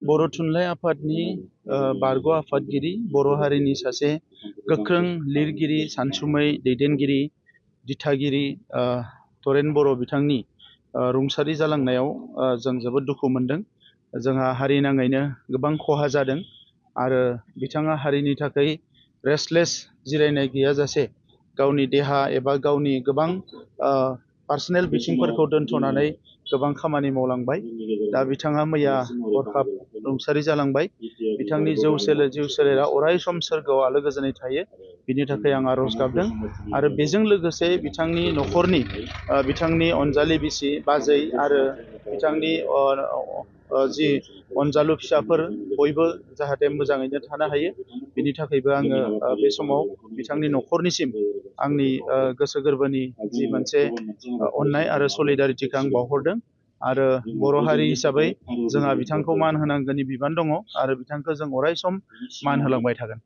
बर' थुनलाइ आफादनि बारग' आफादगिरि, बर' हारिनि सासे गोख्रों लिरगिरि, सानसुमै दैदेनगिरि, दिथागिरि तरेन बर' बिथांनि रुंसारि जालांनायाव जों जोबोद दुखु मोनदों। जोंहा हारि नाङैनो गोबां खहा जादों आरो बिथाङा हारिनि थाखाय रेस्टलेस जिरायनाय गैयाजासे गावनि देहा एबा गावनि गोबां पार्सनेल बिथिंफोरखौ दोनथ'नानै गोबां खामानि मावलांबाय। दा बिथाङा मैया हरखाब रुंसारि जालांबाय। बिथांनि जिउ सोलेरा अराय सम सोरगोआव आलो गोजोनै थायो, बिनि थाखाय आं आर'ज गाबदों। आरो बेजों लोगोसे बिथांनि न'खरनि बिथांनि अनजालि बिसि बाजै आरो बिथांनि जि अनजालु फिसाफोर बयबो जाहाथे मोजाङैनो थानो हायो, बिनि थाखायबो आङो बे समाव बिथांनि न'खरनिसिम आंनि गोसो गोरबोनि जि मोनसे अननाय आरो सलिडारिटिखौ आं बावहरदों। आरो बर' हारि हिसाबै जोंहा बिथांखौ मान होनांगौनि बिबान दङ आरो बिथांखौ जों अराय सम मान होलांबाय थागोन।